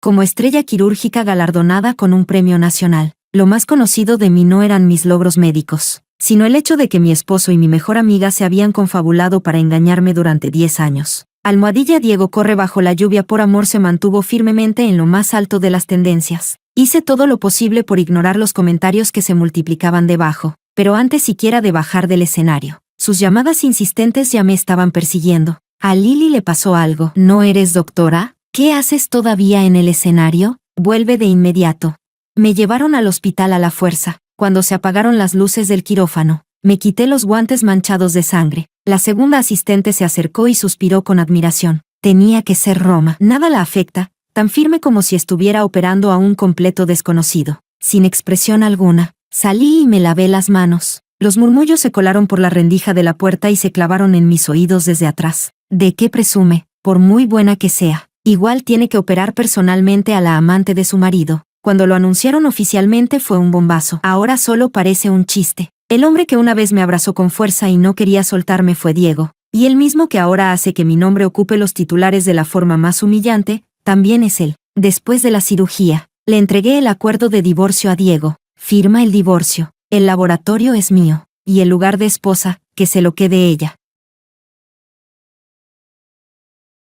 como estrella quirúrgica galardonada con un premio nacional. Lo más conocido de mí no eran mis logros médicos, sino el hecho de que mi esposo y mi mejor amiga se habían confabulado para engañarme durante 10 años. Almohadilla Diego corre bajo la lluvia por amor se mantuvo firmemente en lo más alto de las tendencias. Hice todo lo posible por ignorar los comentarios que se multiplicaban debajo, pero antes siquiera de bajar del escenario. Sus llamadas insistentes ya me estaban persiguiendo. A Lily le pasó algo. ¿No eres doctora? ¿Qué haces todavía en el escenario? Vuelve de inmediato. Me llevaron al hospital a la fuerza. Cuando se apagaron las luces del quirófano, me quité los guantes manchados de sangre. La segunda asistente se acercó y suspiró con admiración. Tenía que ser Roma. Nada la afecta, tan firme como si estuviera operando a un completo desconocido. Sin expresión alguna, salí y me lavé las manos. Los murmullos se colaron por la rendija de la puerta y se clavaron en mis oídos desde atrás. ¿De qué presume? Por muy buena que sea, igual tiene que operar personalmente a la amante de su marido. Cuando lo anunciaron oficialmente fue un bombazo. Ahora solo parece un chiste. El hombre que una vez me abrazó con fuerza y no quería soltarme fue Diego, y el mismo que ahora hace que mi nombre ocupe los titulares de la forma más humillante, también es él. Después de la cirugía, le entregué el acuerdo de divorcio a Diego. Firma el divorcio. El laboratorio es mío, y el lugar de esposa, que se lo quede ella.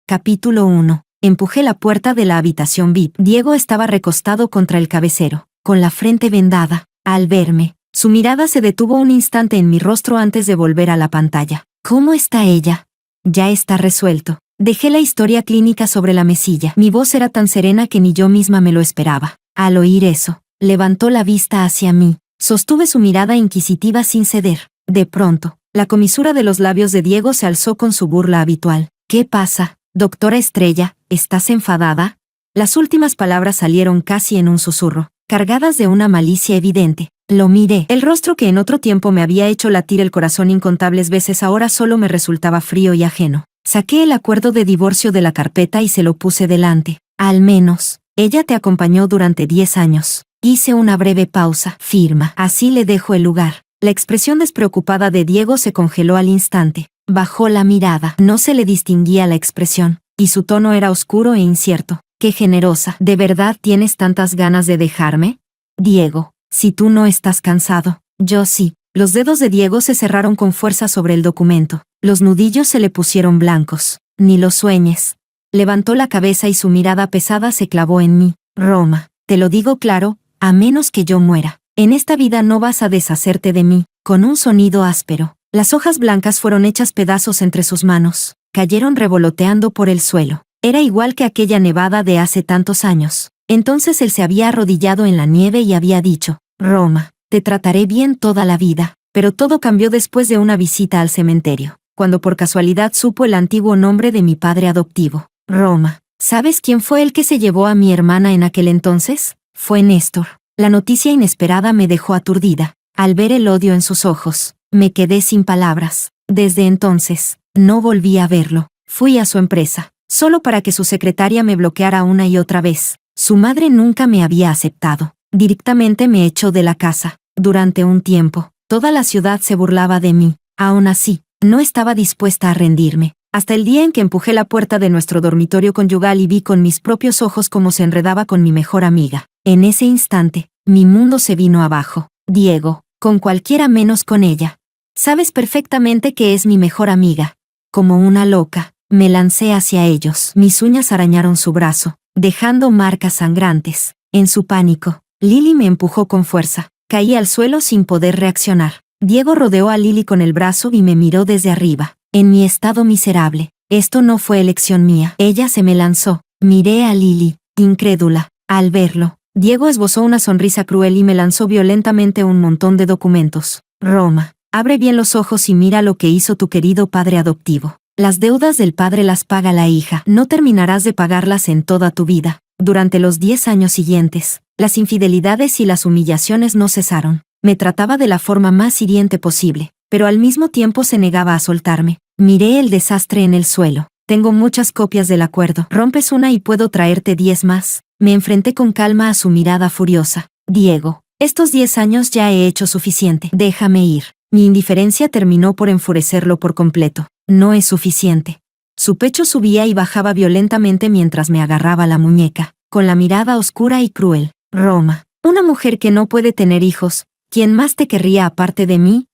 Capítulo 1. Empujé la puerta de la habitación VIP. Diego estaba recostado contra el cabecero, con la frente vendada. Al verme, su mirada se detuvo un instante en mi rostro antes de volver a la pantalla. ¿Cómo está ella? Ya está resuelto. Dejé la historia clínica sobre la mesilla. Mi voz era tan serena que ni yo misma me lo esperaba. Al oír eso, levantó la vista hacia mí. Sostuve su mirada inquisitiva sin ceder. De pronto, la comisura de los labios de Diego se alzó con su burla habitual. ¿Qué pasa, doctora Estrella? ¿Estás enfadada? Las últimas palabras salieron casi en un susurro, cargadas de una malicia evidente. Lo miré. El rostro que en otro tiempo me había hecho latir el corazón incontables veces ahora solo me resultaba frío y ajeno. Saqué el acuerdo de divorcio de la carpeta y se lo puse delante. Al menos, ella te acompañó durante 10 años. Hice una breve pausa. Firma. Así le dejo el lugar. La expresión despreocupada de Diego se congeló al instante. Bajó la mirada. No se le distinguía la expresión, y su tono era oscuro e incierto. Qué generosa. ¿De verdad tienes tantas ganas de dejarme? Diego, si tú no estás cansado, yo sí. Los dedos de Diego se cerraron con fuerza sobre el documento. Los nudillos se le pusieron blancos. Ni lo sueñes. Levantó la cabeza y su mirada pesada se clavó en mí. Roma, te lo digo claro, a menos que yo muera, en esta vida no vas a deshacerte de mí. Con un sonido áspero, las hojas blancas fueron hechas pedazos entre sus manos. Cayeron revoloteando por el suelo. Era igual que aquella nevada de hace tantos años. Entonces él se había arrodillado en la nieve y había dicho, Roma, te trataré bien toda la vida. Pero todo cambió después de una visita al cementerio, cuando por casualidad supo el antiguo nombre de mi padre adoptivo. Roma, ¿sabes quién fue el que se llevó a mi hermana en aquel entonces? Fue Néstor. La noticia inesperada me dejó aturdida. Al ver el odio en sus ojos, me quedé sin palabras. Desde entonces, no volví a verlo. Fui a su empresa, solo para que su secretaria me bloqueara una y otra vez. Su madre nunca me había aceptado. Directamente me echó de la casa. Durante un tiempo, toda la ciudad se burlaba de mí. Aún así, no estaba dispuesta a rendirme. Hasta el día en que empujé la puerta de nuestro dormitorio conyugal y vi con mis propios ojos cómo se enredaba con mi mejor amiga. En ese instante, mi mundo se vino abajo. Diego, con cualquiera menos con ella. Sabes perfectamente que es mi mejor amiga. Como una loca, me lancé hacia ellos. Mis uñas arañaron su brazo, dejando marcas sangrantes. En su pánico, Lily me empujó con fuerza. Caí al suelo sin poder reaccionar. Diego rodeó a Lily con el brazo y me miró desde arriba. En mi estado miserable, esto no fue elección mía. Ella se me lanzó. Miré a Lily, incrédula. Al verlo, Diego esbozó una sonrisa cruel y me lanzó violentamente un montón de documentos. Roma, abre bien los ojos y mira lo que hizo tu querido padre adoptivo. Las deudas del padre las paga la hija. No terminarás de pagarlas en toda tu vida. Durante los 10 años siguientes, las infidelidades y las humillaciones no cesaron. Me trataba de la forma más hiriente posible, pero al mismo tiempo se negaba a soltarme. Miré el desastre en el suelo. Tengo muchas copias del acuerdo. Rompes una y puedo traerte 10 más. Me enfrenté con calma a su mirada furiosa. Diego, estos 10 años ya he hecho suficiente. Déjame ir. Mi indiferencia terminó por enfurecerlo por completo. No es suficiente. Su pecho subía y bajaba violentamente mientras me agarraba la muñeca. con la mirada oscura y cruel. Roma, una mujer que no puede tener hijos, ¿quién más te querría aparte de mí?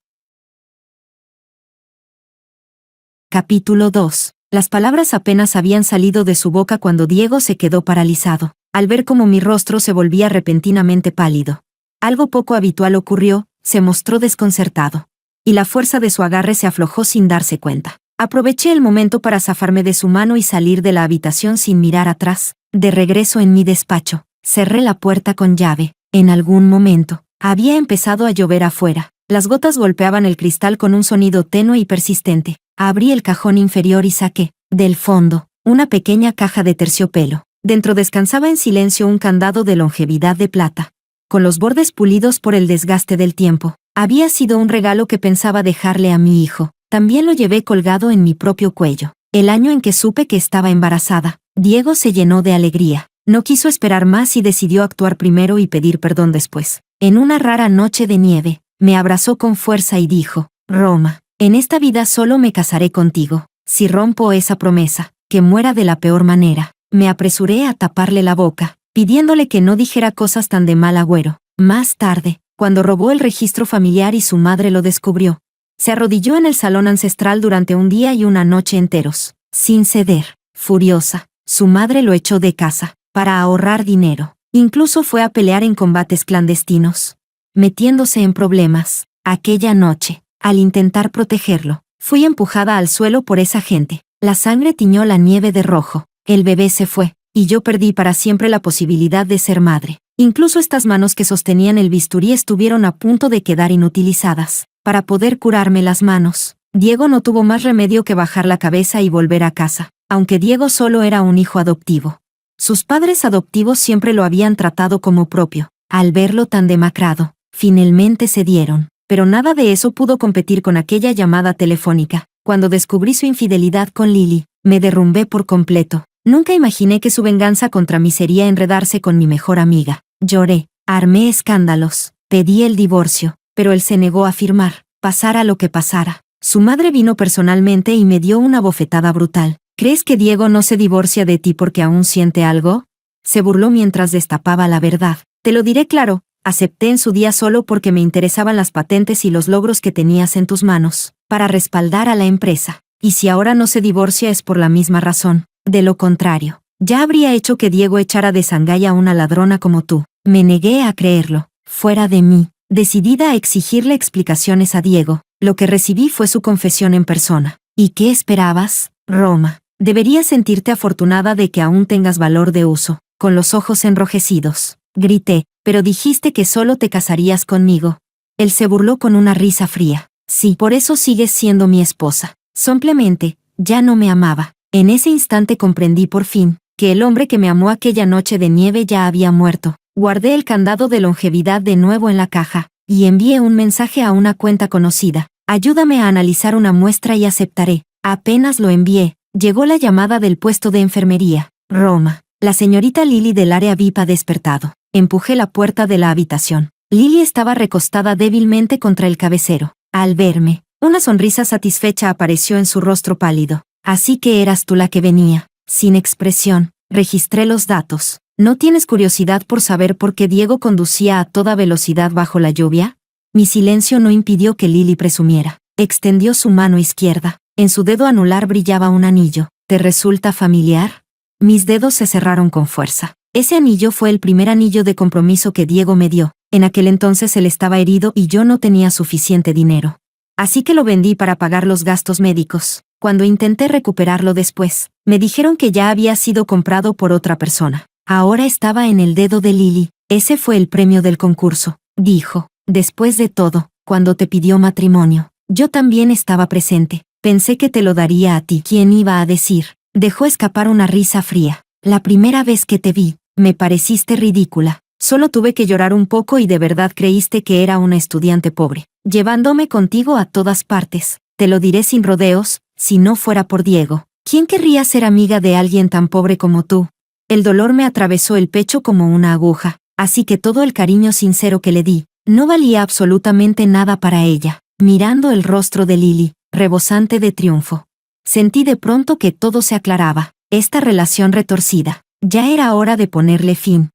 Capítulo 2. Las palabras apenas habían salido de su boca cuando Diego se quedó paralizado, al ver cómo mi rostro se volvía repentinamente pálido. Algo poco habitual ocurrió, se mostró desconcertado. Y la fuerza de su agarre se aflojó sin darse cuenta. Aproveché el momento para zafarme de su mano y salir de la habitación sin mirar atrás. De regreso en mi despacho, cerré la puerta con llave. En algún momento, había empezado a llover afuera. Las gotas golpeaban el cristal con un sonido tenue y persistente. Abrí el cajón inferior y saqué, del fondo, una pequeña caja de terciopelo. Dentro descansaba en silencio un candado de longevidad de plata, con los bordes pulidos por el desgaste del tiempo. Había sido un regalo que pensaba dejarle a mi hijo. También lo llevé colgado en mi propio cuello. El año en que supe que estaba embarazada, Diego se llenó de alegría. No quiso esperar más y decidió actuar primero y pedir perdón después. En una rara noche de nieve, me abrazó con fuerza y dijo: Roma, en esta vida solo me casaré contigo. Si rompo esa promesa, que muera de la peor manera. Me apresuré a taparle la boca, pidiéndole que no dijera cosas tan de mal agüero. Más tarde, cuando robó el registro familiar y su madre lo descubrió, se arrodilló en el salón ancestral durante un día y una noche enteros, sin ceder. Furiosa, su madre lo echó de casa, para ahorrar dinero. Incluso fue a pelear en combates clandestinos, metiéndose en problemas. Aquella noche, al intentar protegerlo, fui empujada al suelo por esa gente. La sangre tiñó la nieve de rojo. El bebé se fue, y yo perdí para siempre la posibilidad de ser madre. Incluso estas manos que sostenían el bisturí estuvieron a punto de quedar inutilizadas. Para poder curarme las manos, Diego no tuvo más remedio que bajar la cabeza y volver a casa, aunque Diego solo era un hijo adoptivo. Sus padres adoptivos siempre lo habían tratado como propio. Al verlo tan demacrado, finalmente cedieron. Pero nada de eso pudo competir con aquella llamada telefónica. Cuando descubrí su infidelidad con Lily, me derrumbé por completo. Nunca imaginé que su venganza contra mí sería enredarse con mi mejor amiga. Lloré, armé escándalos, pedí el divorcio, pero él se negó a firmar, pasara lo que pasara. Su madre vino personalmente y me dio una bofetada brutal. ¿Crees que Diego no se divorcia de ti porque aún siente algo? Se burló mientras destapaba la verdad. Te lo diré claro. Acepté en su día solo porque me interesaban las patentes y los logros que tenías en tus manos, para respaldar a la empresa. Y si ahora no se divorcia es por la misma razón. De lo contrario, ya habría hecho que Diego echara de Shanghái a una ladrona como tú. Me negué a creerlo. Fuera de mí, decidida a exigirle explicaciones a Diego, lo que recibí fue su confesión en persona. ¿Y qué esperabas, Roma? Deberías sentirte afortunada de que aún tengas valor de uso. Con los ojos enrojecidos, grité: pero dijiste que solo te casarías conmigo. Él se burló con una risa fría. Sí, por eso sigues siendo mi esposa. Simplemente, ya no me amaba. En ese instante comprendí por fin, que el hombre que me amó aquella noche de nieve ya había muerto. Guardé el candado de longevidad de nuevo en la caja, y envié un mensaje a una cuenta conocida. Ayúdame a analizar una muestra y aceptaré. Apenas lo envié, llegó la llamada del puesto de enfermería. Roma, la señorita Lily del área VIP ha despertado. Empujé la puerta de la habitación. Lily estaba recostada débilmente contra el cabecero. Al verme, una sonrisa satisfecha apareció en su rostro pálido. Así que eras tú la que venía. Sin expresión, registré los datos. ¿No tienes curiosidad por saber por qué Diego conducía a toda velocidad bajo la lluvia? Mi silencio no impidió que Lily presumiera. Extendió su mano izquierda. En su dedo anular brillaba un anillo. ¿Te resulta familiar? Mis dedos se cerraron con fuerza. Ese anillo fue el primer anillo de compromiso que Diego me dio. En aquel entonces él estaba herido y yo no tenía suficiente dinero. Así que lo vendí para pagar los gastos médicos. Cuando intenté recuperarlo después, me dijeron que ya había sido comprado por otra persona. Ahora estaba en el dedo de Lily. Ese fue el premio del concurso, dijo. Después de todo, cuando te pidió matrimonio, yo también estaba presente. Pensé que te lo daría a ti. ¿Quién iba a decir? Dejó escapar una risa fría. La primera vez que te vi, me pareciste ridícula. Solo tuve que llorar un poco y de verdad creíste que era una estudiante pobre, llevándome contigo a todas partes. Te lo diré sin rodeos, si no fuera por Diego. ¿Quién querría ser amiga de alguien tan pobre como tú? El dolor me atravesó el pecho como una aguja, así que todo el cariño sincero que le di, no valía absolutamente nada para ella. Mirando el rostro de Lily, rebosante de triunfo, sentí de pronto que todo se aclaraba. Esta relación retorcida, Ya era hora de ponerle fin.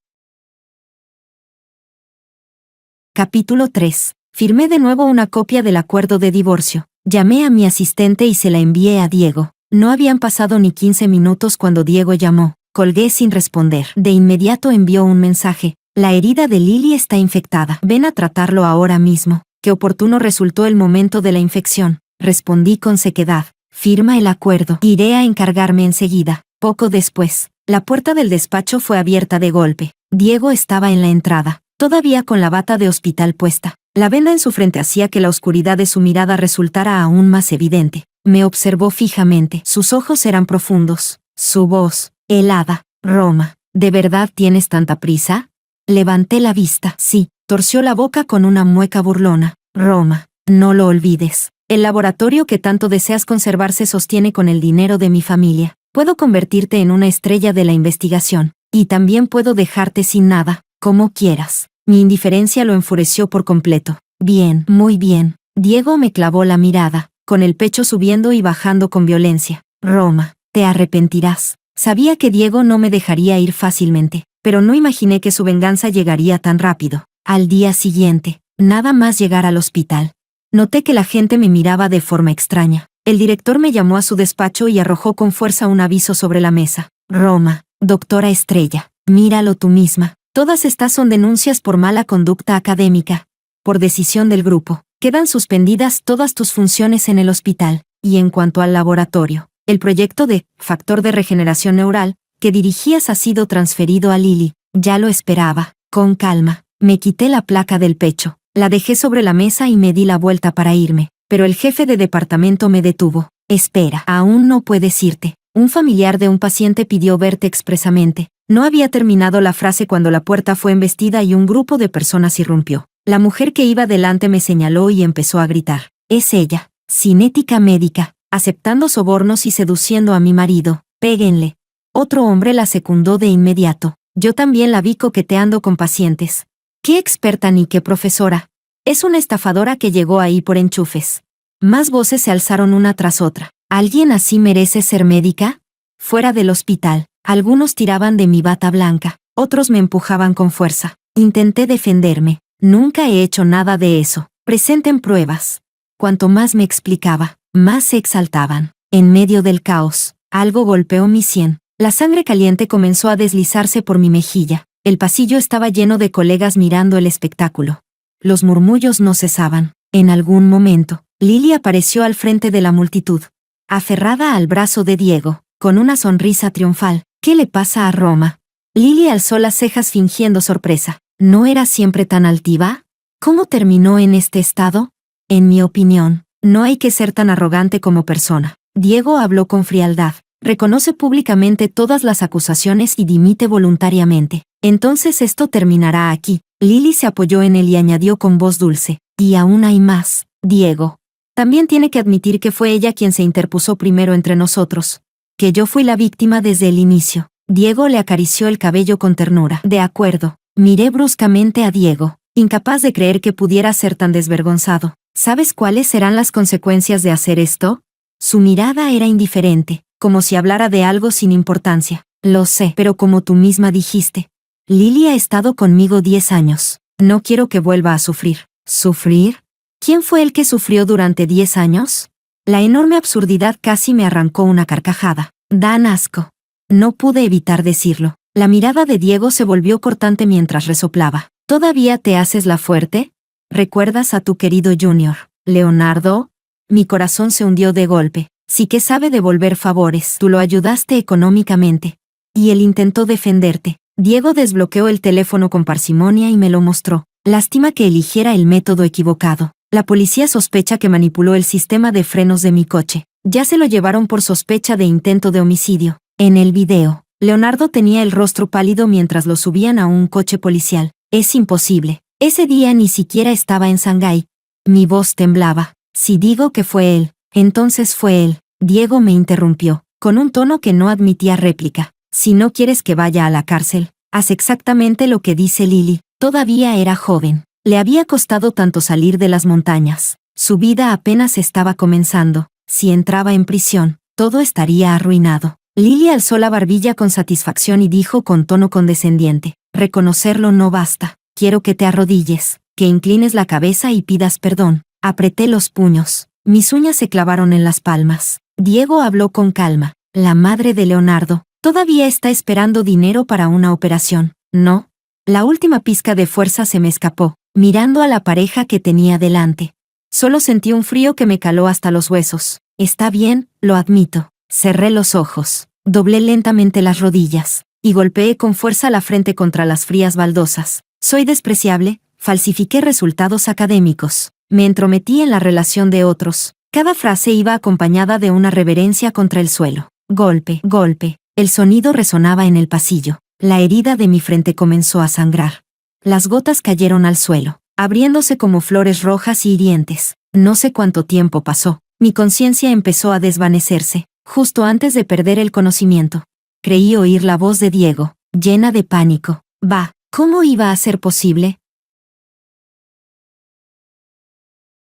Capítulo 3. Firmé de nuevo una copia del acuerdo de divorcio. Llamé a mi asistente y se la envié a Diego. No habían pasado ni 15 minutos cuando Diego llamó. Colgué sin responder. De inmediato envió un mensaje. La herida de Lily está infectada. Ven a tratarlo ahora mismo. Qué oportuno resultó el momento de la infección. Respondí con sequedad. Firma el acuerdo. Iré a encargarme enseguida. Poco después, la puerta del despacho fue abierta de golpe. Diego estaba en la entrada, todavía con la bata de hospital puesta. La venda en su frente hacía que la oscuridad de su mirada resultara aún más evidente. Me observó fijamente. Sus ojos eran profundos. Su voz, helada. Roma, ¿de verdad tienes tanta prisa? Levanté la vista. Sí, torció la boca con una mueca burlona. Roma, no lo olvides. El laboratorio que tanto deseas conservar se sostiene con el dinero de mi familia. Puedo convertirte en una estrella de la investigación. Y también puedo dejarte sin nada, como quieras. Mi indiferencia lo enfureció por completo. Bien, muy bien. Diego me clavó la mirada, con el pecho subiendo y bajando con violencia. Roma, te arrepentirás. Sabía que Diego no me dejaría ir fácilmente, pero no imaginé que su venganza llegaría tan rápido. Al día siguiente, nada más llegar al hospital, noté que la gente me miraba de forma extraña. El director me llamó a su despacho y arrojó con fuerza un aviso sobre la mesa. Roma, doctora Estrella, míralo tú misma. Todas estas son denuncias por mala conducta académica. Por decisión del grupo, quedan suspendidas todas tus funciones en el hospital. Y en cuanto al laboratorio, el proyecto de factor de regeneración neural que dirigías ha sido transferido a Lily. Ya lo esperaba. Con calma, me quité la placa del pecho, la dejé sobre la mesa y me di la vuelta para irme. Pero el jefe de departamento me detuvo. Espera, aún no puedes irte. Un familiar de un paciente pidió verte expresamente. No había terminado la frase cuando la puerta fue embestida y un grupo de personas irrumpió. La mujer que iba delante me señaló y empezó a gritar. Es ella, cinética médica, aceptando sobornos y seduciendo a mi marido. Péguenle. Otro hombre la secundó de inmediato. Yo también la vi coqueteando con pacientes. Qué experta ni qué profesora. Es una estafadora que llegó ahí por enchufes. Más voces se alzaron una tras otra. ¿Alguien así merece ser médica? Fuera del hospital, algunos tiraban de mi bata blanca, otros me empujaban con fuerza. Intenté defenderme. Nunca he hecho nada de eso. Presenten pruebas. Cuanto más me explicaba, más se exaltaban. En medio del caos, algo golpeó mi sien. La sangre caliente comenzó a deslizarse por mi mejilla. El pasillo estaba lleno de colegas mirando el espectáculo. Los murmullos no cesaban. En algún momento, Lily apareció al frente de la multitud, aferrada al brazo de Diego, con una sonrisa triunfal. ¿Qué le pasa a Roma? Lily alzó las cejas fingiendo sorpresa. ¿No era siempre tan altiva? ¿Cómo terminó en este estado? En mi opinión, no hay que ser tan arrogante como persona. Diego habló con frialdad. Reconoce públicamente todas las acusaciones y dimite voluntariamente. Entonces esto terminará aquí. Lily se apoyó en él y añadió con voz dulce. Y aún hay más, Diego. También tiene que admitir que fue ella quien se interpuso primero entre nosotros. Que yo fui la víctima desde el inicio. Diego le acarició el cabello con ternura. De acuerdo. Miré bruscamente a Diego, incapaz de creer que pudiera ser tan desvergonzado. ¿Sabes cuáles serán las consecuencias de hacer esto? Su mirada era indiferente, como si hablara de algo sin importancia. Lo sé, pero como tú misma dijiste, Lily ha estado conmigo 10 años. No quiero que vuelva a sufrir. ¿Sufrir? ¿Quién fue el que sufrió durante 10 años? La enorme absurdidad casi me arrancó una carcajada. Dan asco. No pude evitar decirlo. La mirada de Diego se volvió cortante mientras resoplaba. ¿Todavía te haces la fuerte? ¿Recuerdas a tu querido Junior, Leonardo? Mi corazón se hundió de golpe. Sí que sabe devolver favores. Tú lo ayudaste económicamente. Y él intentó defenderte. Diego desbloqueó el teléfono con parsimonia y me lo mostró. Lástima que eligiera el método equivocado. La policía sospecha que manipuló el sistema de frenos de mi coche. Ya se lo llevaron por sospecha de intento de homicidio. En el video, Leonardo tenía el rostro pálido mientras lo subían a un coche policial. Es imposible. Ese día ni siquiera estaba en Shanghái. Mi voz temblaba. Si digo que fue él, entonces fue él. Diego me interrumpió, con un tono que no admitía réplica. Si no quieres que vaya a la cárcel, haz exactamente lo que dice Lily. Todavía era joven. Le había costado tanto salir de las montañas. Su vida apenas estaba comenzando. Si entraba en prisión, todo estaría arruinado. Lily alzó la barbilla con satisfacción y dijo con tono condescendiente: reconocerlo no basta. Quiero que te arrodilles, que inclines la cabeza y pidas perdón. Apreté los puños. Mis uñas se clavaron en las palmas. Diego habló con calma. La madre de Leonardo todavía está esperando dinero para una operación, ¿no? La última pizca de fuerza se me escapó, mirando a la pareja que tenía delante. Solo sentí un frío que me caló hasta los huesos. Está bien, lo admito. Cerré los ojos, doblé lentamente las rodillas, y golpeé con fuerza la frente contra las frías baldosas. Soy despreciable, falsifiqué resultados académicos, me entrometí en la relación de otros. Cada frase iba acompañada de una reverencia contra el suelo. Golpe, golpe. El sonido resonaba en el pasillo. La herida de mi frente comenzó a sangrar. Las gotas cayeron al suelo, abriéndose como flores rojas y hirientes. No sé cuánto tiempo pasó. Mi conciencia empezó a desvanecerse, justo antes de perder el conocimiento. Creí oír la voz de Diego, llena de pánico. Bah, ¿cómo iba a ser posible?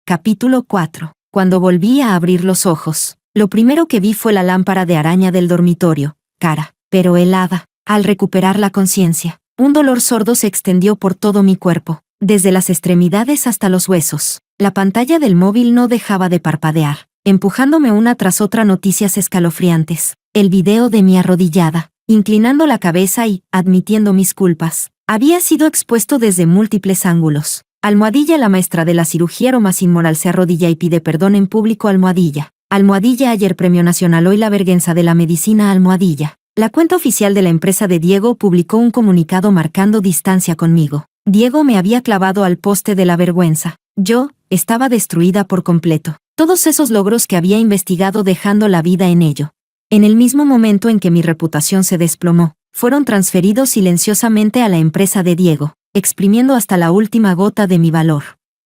Capítulo 4. Cuando volví a abrir los ojos, lo primero que vi fue la lámpara de araña del dormitorio, cara, pero helada. Al recuperar la conciencia, un dolor sordo se extendió por todo mi cuerpo, desde las extremidades hasta los huesos. La pantalla del móvil no dejaba de parpadear, empujándome una tras otra noticias escalofriantes. El video de mi arrodillada, inclinando la cabeza y, admitiendo mis culpas, había sido expuesto desde múltiples ángulos. Almohadilla: la maestra de la cirugía más inmoral se arrodilla y pide perdón en público. Almohadilla. Almohadilla: ayer Premio Nacional, hoy la vergüenza de la medicina. Almohadilla. La cuenta oficial de la empresa de Diego publicó un comunicado marcando distancia conmigo. Diego me había clavado al poste de la vergüenza. Yo estaba destruida por completo. Todos esos logros que había investigado dejando la vida en ello. En el mismo momento en que mi reputación se desplomó, fueron transferidos silenciosamente a la empresa de Diego, exprimiendo hasta la última gota de mi valor.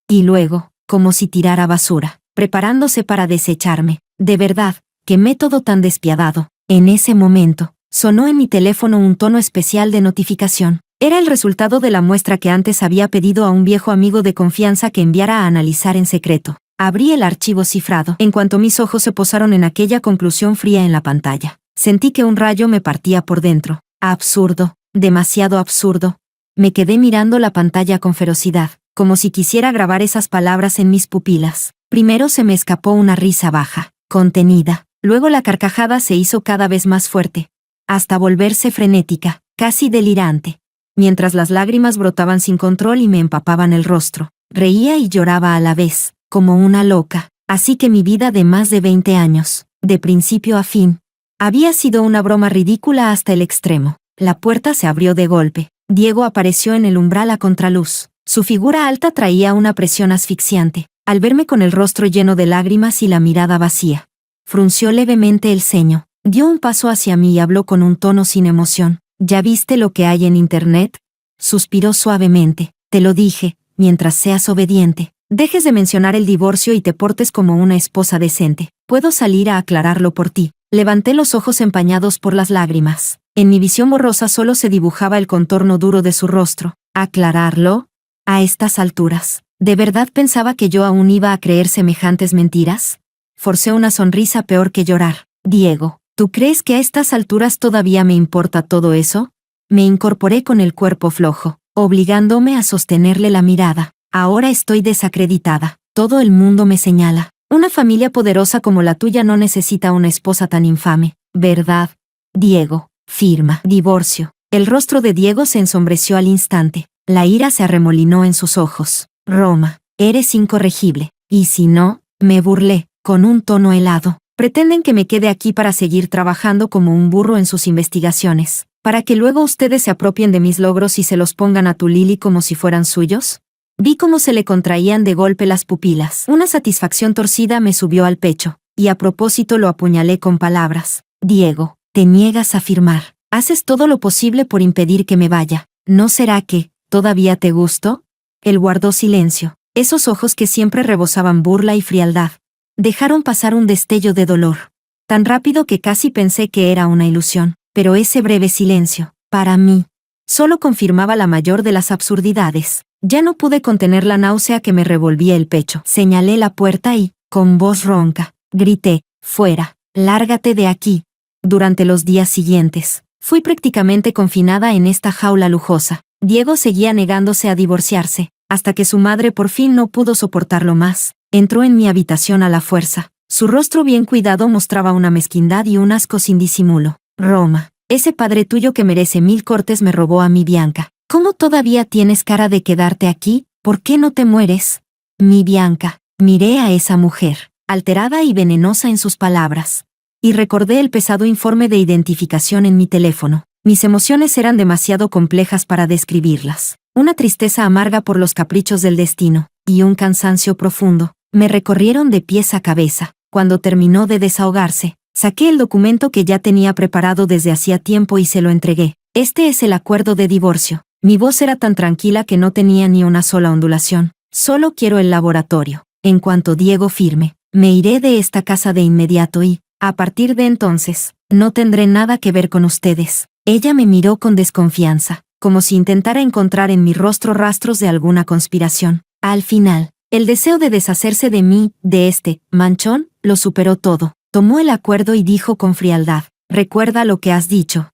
Y luego, como si tirara basura, preparándose para desecharme. De verdad, qué método tan despiadado. En ese momento, sonó en mi teléfono un tono especial de notificación. Era el resultado de la muestra que antes había pedido a un viejo amigo de confianza que enviara a analizar en secreto. Abrí el archivo cifrado. En cuanto mis ojos se posaron en aquella conclusión fría en la pantalla, sentí que un rayo me partía por dentro. Absurdo, demasiado absurdo. Me quedé mirando la pantalla con ferocidad, como si quisiera grabar esas palabras en mis pupilas. Primero se me escapó una risa baja, contenida. Luego la carcajada se hizo cada vez más fuerte, hasta volverse frenética, casi delirante. Mientras las lágrimas brotaban sin control y me empapaban el rostro, reía y lloraba a la vez, como una loca. Así que mi vida de más de 20 años, de principio a fin, había sido una broma ridícula hasta el extremo. La puerta se abrió de golpe. Diego apareció en el umbral a contraluz. Su figura alta traía una presión asfixiante. Al verme con el rostro lleno de lágrimas y la mirada vacía, frunció levemente el ceño, dio un paso hacia mí y habló con un tono sin emoción. ¿Ya viste lo que hay en internet? Suspiró suavemente. Te lo dije, mientras seas obediente, dejes de mencionar el divorcio y te portes como una esposa decente, puedo salir a aclararlo por ti. Levanté los ojos empañados por las lágrimas. En mi visión borrosa solo se dibujaba el contorno duro de su rostro. ¿Aclararlo? A estas alturas, ¿de verdad pensaba que yo aún iba a creer semejantes mentiras? Forcé una sonrisa peor que llorar. Diego, ¿tú crees que a estas alturas todavía me importa todo eso? Me incorporé con el cuerpo flojo, obligándome a sostenerle la mirada. Ahora estoy desacreditada. Todo el mundo me señala. Una familia poderosa como la tuya no necesita una esposa tan infame, ¿verdad? Diego, firma. Divorcio. El rostro de Diego se ensombreció al instante. La ira se arremolinó en sus ojos. Roma, eres incorregible. Y si no, me burlé, con un tono helado. Pretenden que me quede aquí para seguir trabajando como un burro en sus investigaciones, para que luego ustedes se apropien de mis logros y se los pongan a tu Lily como si fueran suyos. Vi cómo se le contraían de golpe las pupilas. Una satisfacción torcida me subió al pecho, y a propósito lo apuñalé con palabras. Diego, te niegas a firmar. Haces todo lo posible por impedir que me vaya. ¿No será que todavía te gusto? Él guardó silencio. Esos ojos que siempre rebosaban burla y frialdad dejaron pasar un destello de dolor, tan rápido que casi pensé que era una ilusión. Pero ese breve silencio, para mí, solo confirmaba la mayor de las absurdidades. Ya no pude contener la náusea que me revolvía el pecho. Señalé la puerta y, con voz ronca, grité, «Fuera, lárgate de aquí». Durante los días siguientes, fui prácticamente confinada en esta jaula lujosa. Diego seguía negándose a divorciarse, hasta que su madre por fin no pudo soportarlo más. Entró en mi habitación a la fuerza. Su rostro bien cuidado mostraba una mezquindad y un asco sin disimulo. Roma, ese padre tuyo que merece 1000 cortes me robó a mi Bianca. ¿Cómo todavía tienes cara de quedarte aquí? ¿Por qué no te mueres? Mi Bianca. Miré a esa mujer, alterada y venenosa en sus palabras. Y recordé el pesado informe de identificación en mi teléfono. Mis emociones eran demasiado complejas para describirlas. Una tristeza amarga por los caprichos del destino, y un cansancio profundo, me recorrieron de pies a cabeza. Cuando terminó de desahogarse, saqué el documento que ya tenía preparado desde hacía tiempo y se lo entregué. Este es el acuerdo de divorcio. Mi voz era tan tranquila que no tenía ni una sola ondulación. Solo quiero el laboratorio. En cuanto Diego firme, me iré de esta casa de inmediato y, a partir de entonces, no tendré nada que ver con ustedes. Ella me miró con desconfianza, como si intentara encontrar en mi rostro rastros de alguna conspiración. Al final, el deseo de deshacerse de mí, de este manchón, lo superó todo. Tomó el acuerdo y dijo con frialdad: recuerda lo que has dicho.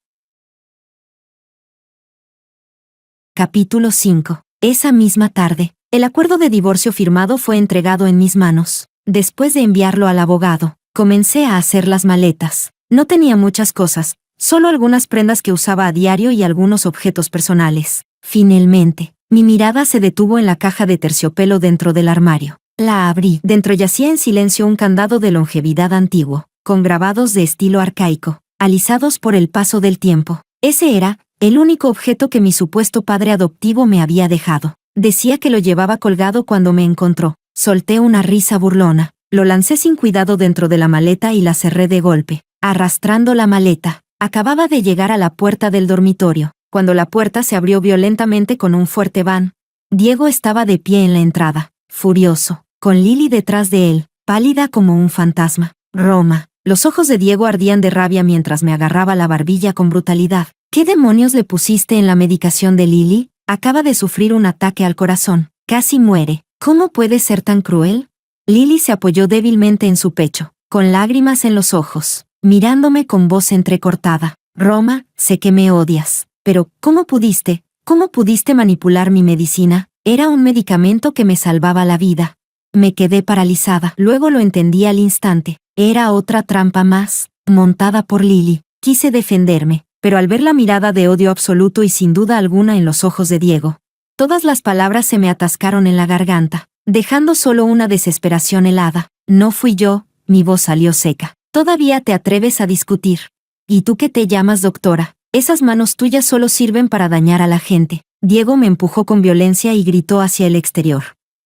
Capítulo 5. Esa misma tarde, el acuerdo de divorcio firmado fue entregado en mis manos. Después de enviarlo al abogado, comencé a hacer las maletas. No tenía muchas cosas, solo algunas prendas que usaba a diario y algunos objetos personales. Finalmente, mi mirada se detuvo en la caja de terciopelo dentro del armario. La abrí. Dentro yacía en silencio un candado de longevidad antiguo, con grabados de estilo arcaico, alisados por el paso del tiempo. Ese era el único objeto que mi supuesto padre adoptivo me había dejado. Decía que lo llevaba colgado cuando me encontró. Solté una risa burlona. Lo lancé sin cuidado dentro de la maleta y la cerré de golpe, arrastrando la maleta. Acababa de llegar a la puerta del dormitorio, cuando la puerta se abrió violentamente con un fuerte van. Diego estaba de pie en la entrada, furioso, con Lily detrás de él, pálida como un fantasma. Roma. Los ojos de Diego ardían de rabia mientras me agarraba la barbilla con brutalidad. ¿Qué demonios le pusiste en la medicación de Lily? Acaba de sufrir un ataque al corazón. Casi muere. ¿Cómo puede ser tan cruel? Lily se apoyó débilmente en su pecho, con lágrimas en los ojos, mirándome con voz entrecortada. Roma, sé que me odias, pero ¿cómo pudiste manipular mi medicina? Era un medicamento que me salvaba la vida. Me quedé paralizada. Luego lo entendí al instante. Era otra trampa más, montada por Lily. Quise defenderme, pero al ver la mirada de odio absoluto y sin duda alguna en los ojos de Diego, todas las palabras se me atascaron en la garganta, dejando solo una desesperación helada. No fui yo, mi voz salió seca. Todavía te atreves a discutir. ¿Y tú qué te llamas doctora? Esas manos tuyas solo sirven para dañar a la gente. Diego me empujó con violencia y gritó hacia el exterior.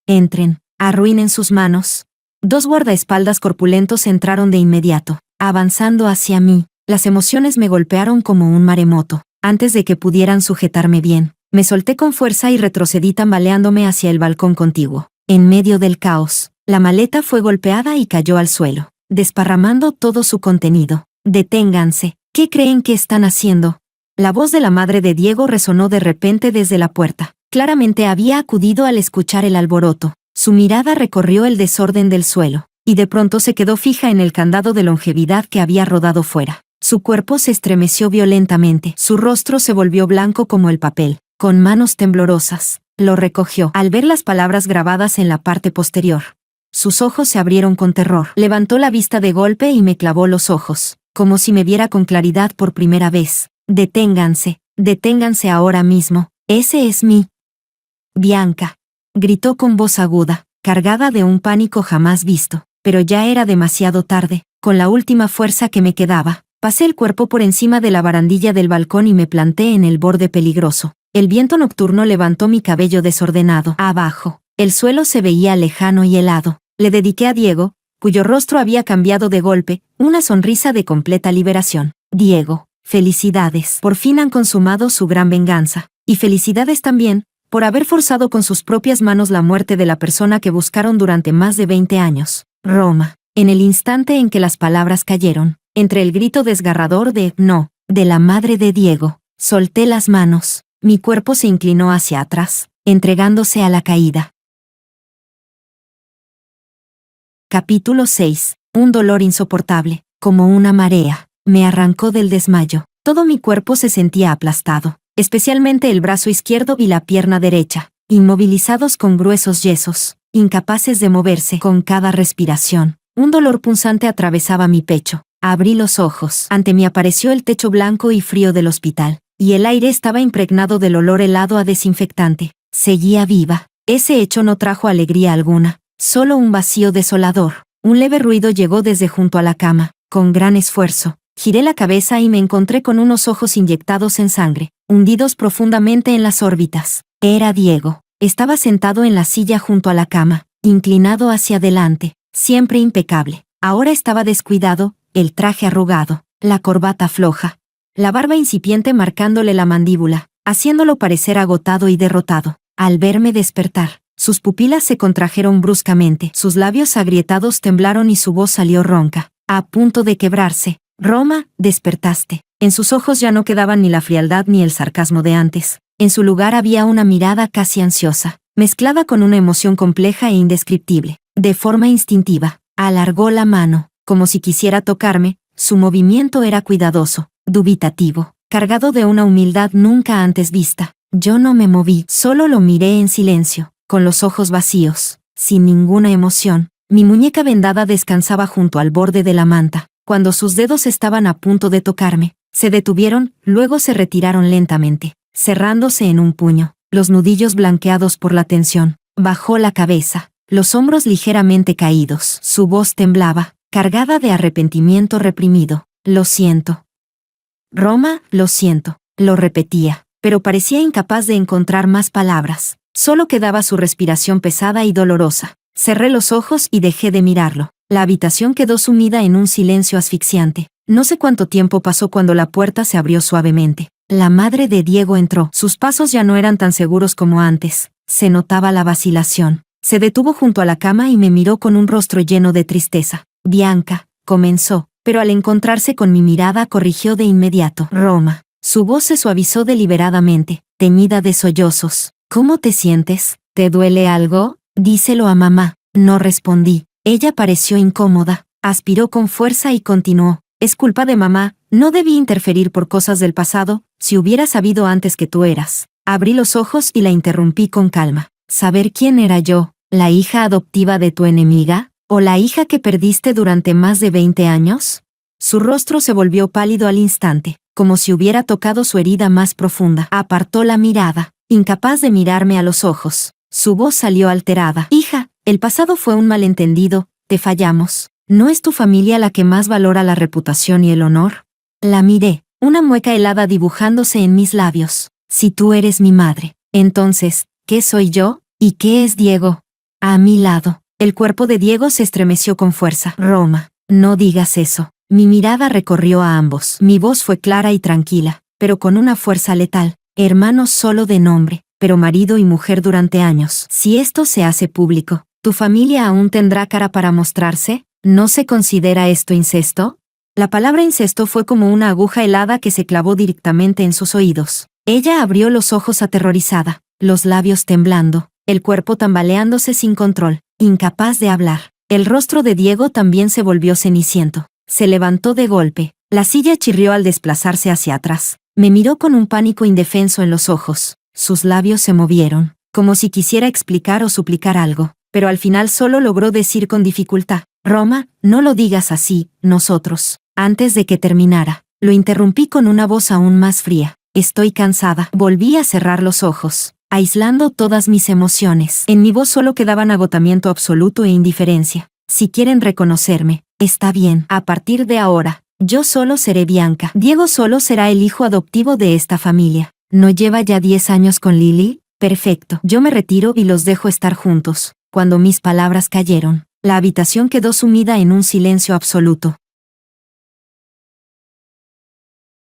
Entren, arruinen sus manos. 2 guardaespaldas corpulentos entraron de inmediato, avanzando hacia mí. Las emociones me golpearon como un maremoto. Antes de que pudieran sujetarme bien, me solté con fuerza y retrocedí tambaleándome hacia el balcón contiguo. En medio del caos, la maleta fue golpeada y cayó al suelo, desparramando todo su contenido. Deténganse, ¿qué creen que están haciendo? La voz de la madre de Diego resonó de repente desde la puerta. Claramente había acudido al escuchar el alboroto. Su mirada recorrió el desorden del suelo, y de pronto se quedó fija en el candado de longevidad que había rodado fuera. Su cuerpo se estremeció violentamente, su rostro se volvió blanco como el papel. Con manos temblorosas, lo recogió al ver las palabras grabadas en la parte posterior. Sus ojos se abrieron con terror. Levantó la vista de golpe y me clavó los ojos, como si me viera con claridad por primera vez. Deténganse, deténganse ahora mismo. Ese es mi Bianca, gritó con voz aguda, cargada de un pánico jamás visto. Pero ya era demasiado tarde. Con la última fuerza que me quedaba, pasé el cuerpo por encima de la barandilla del balcón y me planté en el borde peligroso. El viento nocturno levantó mi cabello desordenado. Abajo, el suelo se veía lejano y helado. Le dediqué a Diego, cuyo rostro había cambiado de golpe, una sonrisa de completa liberación. Diego, felicidades. Por fin han consumado su gran venganza. Y felicidades también, por haber forzado con sus propias manos la muerte de la persona que buscaron durante más de 20 años. Roma. En el instante en que las palabras cayeron, entre el grito desgarrador de «no», de la madre de Diego, solté las manos. Mi cuerpo se inclinó hacia atrás, entregándose a la caída. Capítulo 6. Un dolor insoportable, como una marea, me arrancó del desmayo. Todo mi cuerpo se sentía aplastado, especialmente el brazo izquierdo y la pierna derecha, inmovilizados con gruesos yesos, incapaces de moverse con cada respiración. Un dolor punzante atravesaba mi pecho. Abrí los ojos. Ante mí apareció el techo blanco y frío del hospital, y el aire estaba impregnado del olor helado a desinfectante. Seguía viva. Ese hecho no trajo alegría alguna, solo un vacío desolador. Un leve ruido llegó desde junto a la cama. Con gran esfuerzo, giré la cabeza y me encontré con unos ojos inyectados en sangre, hundidos profundamente en las órbitas. Era Diego. Estaba sentado en la silla junto a la cama, inclinado hacia adelante, siempre impecable. Ahora estaba descuidado, el traje arrugado, la corbata floja, la barba incipiente marcándole la mandíbula, haciéndolo parecer agotado y derrotado. Al verme despertar, sus pupilas se contrajeron bruscamente, sus labios agrietados temblaron y su voz salió ronca, a punto de quebrarse. «Roma, despertaste». En sus ojos ya no quedaban ni la frialdad ni el sarcasmo de antes. En su lugar había una mirada casi ansiosa, mezclada con una emoción compleja e indescriptible. De forma instintiva, alargó la mano, como si quisiera tocarme. Su movimiento era cuidadoso, dubitativo, cargado de una humildad nunca antes vista. Yo no me moví, solo lo miré en silencio, con los ojos vacíos, sin ninguna emoción. Mi muñeca vendada descansaba junto al borde de la manta. Cuando sus dedos estaban a punto de tocarme, se detuvieron, luego se retiraron lentamente, cerrándose en un puño, los nudillos blanqueados por la tensión. Bajó la cabeza, los hombros ligeramente caídos. Su voz temblaba, cargada de arrepentimiento reprimido. «Lo siento. Roma, lo siento», lo repetía, pero parecía incapaz de encontrar más palabras. Solo quedaba su respiración pesada y dolorosa. Cerré los ojos y dejé de mirarlo. La habitación quedó sumida en un silencio asfixiante. No sé cuánto tiempo pasó cuando la puerta se abrió suavemente. La madre de Diego entró. Sus pasos ya no eran tan seguros como antes. Se notaba la vacilación. Se detuvo junto a la cama y me miró con un rostro lleno de tristeza. «Bianca», comenzó, pero al encontrarse con mi mirada corrigió de inmediato. «Roma». Su voz se suavizó deliberadamente, teñida de sollozos. «¿Cómo te sientes? ¿Te duele algo? Díselo a mamá». No respondí. Ella pareció incómoda, aspiró con fuerza y continuó. «Es culpa de mamá, no debí interferir por cosas del pasado, si hubiera sabido antes que tú eras». Abrí los ojos y la interrumpí con calma. «¿Saber quién era yo? ¿La hija adoptiva de tu enemiga? ¿O la hija que perdiste durante más de 20 años?» Su rostro se volvió pálido al instante, como si hubiera tocado su herida más profunda. Apartó la mirada, incapaz de mirarme a los ojos. Su voz salió alterada. «Hija, el pasado fue un malentendido, te fallamos. ¿No es tu familia la que más valora la reputación y el honor?» La miré, una mueca helada dibujándose en mis labios. «Si tú eres mi madre, entonces, ¿qué soy yo? ¿Y qué es Diego?» A mi lado, el cuerpo de Diego se estremeció con fuerza. «Roma, no digas eso». Mi mirada recorrió a ambos. Mi voz fue clara y tranquila, pero con una fuerza letal. «Hermanos solo de nombre, pero marido y mujer durante años. Si esto se hace público, ¿tu familia aún tendrá cara para mostrarse? ¿No se considera esto incesto?» La palabra incesto fue como una aguja helada que se clavó directamente en sus oídos. Ella abrió los ojos aterrorizada, los labios temblando, el cuerpo tambaleándose sin control, incapaz de hablar. El rostro de Diego también se volvió ceniciento. Se levantó de golpe. La silla chirrió al desplazarse hacia atrás. Me miró con un pánico indefenso en los ojos. Sus labios se movieron, como si quisiera explicar o suplicar algo, pero al final solo logró decir con dificultad: «Roma, no lo digas así, nosotros». Antes de que terminara, lo interrumpí con una voz aún más fría. «Estoy cansada». Volví a cerrar los ojos, aislando todas mis emociones. En mi voz solo quedaban agotamiento absoluto e indiferencia. «Si quieren reconocerme, está bien. A partir de ahora, yo solo seré Bianca. Diego solo será el hijo adoptivo de esta familia. ¿No lleva ya 10 años con Lily? Perfecto. Yo me retiro y los dejo estar juntos». Cuando mis palabras cayeron, la habitación quedó sumida en un silencio absoluto.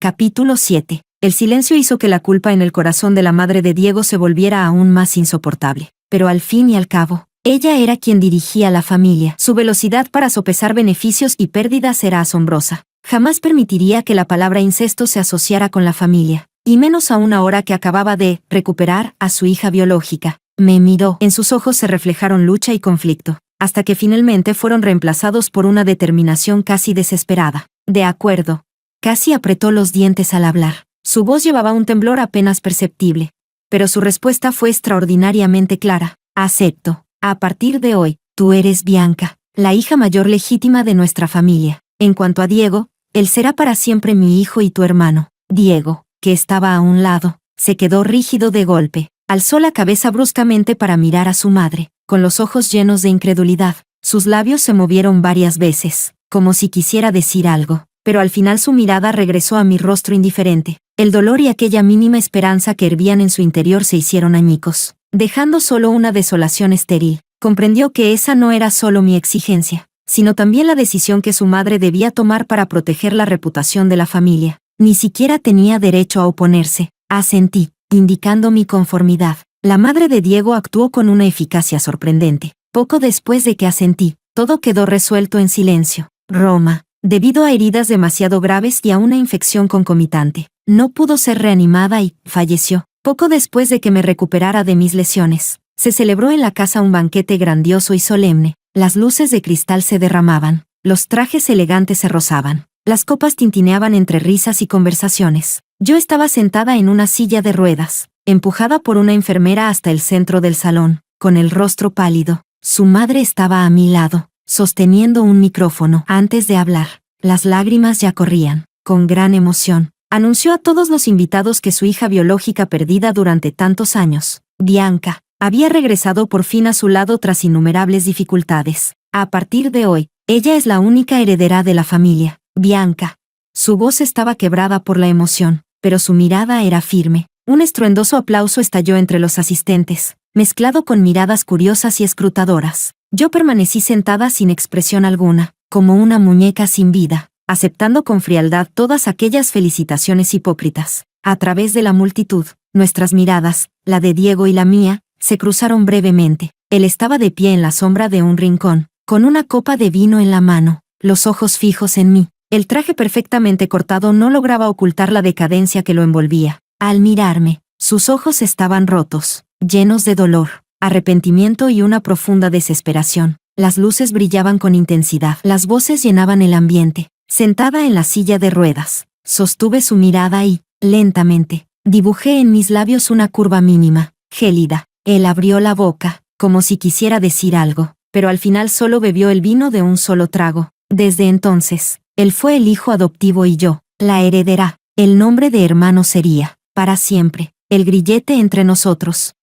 Capítulo 7. El silencio hizo que la culpa en el corazón de la madre de Diego se volviera aún más insoportable. Pero al fin y al cabo, ella era quien dirigía la familia. Su velocidad para sopesar beneficios y pérdidas era asombrosa. Jamás permitiría que la palabra incesto se asociara con la familia, y menos aún ahora que acababa de recuperar a su hija biológica. Me miró. En sus ojos se reflejaron lucha y conflicto, hasta que finalmente fueron reemplazados por una determinación casi desesperada. «De acuerdo. Casi apretó los dientes al hablar. Su voz llevaba un temblor apenas perceptible. Pero su respuesta fue extraordinariamente clara. Acepto. A partir de hoy, tú eres Bianca, la hija mayor legítima de nuestra familia. En cuanto a Diego, él será para siempre mi hijo y tu hermano. Diego, que estaba a un lado, se quedó rígido de golpe. Alzó la cabeza bruscamente para mirar a su madre, con los ojos llenos de incredulidad. Sus labios se movieron varias veces, como si quisiera decir algo, pero al final su mirada regresó a mi rostro indiferente. El dolor y aquella mínima esperanza que hervían en su interior se hicieron añicos, dejando solo una desolación estéril. Comprendió que esa no era solo mi exigencia, sino también la decisión que su madre debía tomar para proteger la reputación de la familia. Ni siquiera tenía derecho a oponerse. Asentí, indicando mi conformidad. La madre de Diego actuó con una eficacia sorprendente. Poco después de que asentí, todo quedó resuelto en silencio. Roma, debido a heridas demasiado graves y a una infección concomitante, no pudo ser reanimada y falleció. Poco después de que me recuperara de mis lesiones, se celebró en la casa un banquete grandioso y solemne. Las luces de cristal se derramaban, los trajes elegantes se rozaban, las copas tintineaban entre risas y conversaciones. Yo estaba sentada en una silla de ruedas, empujada por una enfermera hasta el centro del salón, con el rostro pálido. Su madre estaba a mi lado, sosteniendo un micrófono. Antes de hablar, las lágrimas ya corrían. Con gran emoción, anunció a todos los invitados que su hija biológica perdida durante tantos años, Bianca, había regresado por fin a su lado tras innumerables dificultades. A partir de hoy, ella es la única heredera de la familia. Bianca. Su voz estaba quebrada por la emoción, pero su mirada era firme. Un estruendoso aplauso estalló entre los asistentes, mezclado con miradas curiosas y escrutadoras. Yo permanecí sentada sin expresión alguna, como una muñeca sin vida, aceptando con frialdad todas aquellas felicitaciones hipócritas. A través de la multitud, nuestras miradas, la de Diego y la mía, se cruzaron brevemente. Él estaba de pie en la sombra de un rincón, con una copa de vino en la mano, los ojos fijos en mí. El traje perfectamente cortado no lograba ocultar la decadencia que lo envolvía. Al mirarme, sus ojos estaban rotos, llenos de dolor, arrepentimiento y una profunda desesperación. Las luces brillaban con intensidad, las voces llenaban el ambiente. Sentada en la silla de ruedas, sostuve su mirada y, lentamente, dibujé en mis labios una curva mínima, gélida. Él abrió la boca, como si quisiera decir algo, pero al final solo bebió el vino de un solo trago. Desde entonces, él fue el hijo adoptivo y yo, la heredera. El nombre de hermano sería, para siempre, el grillete entre nosotros.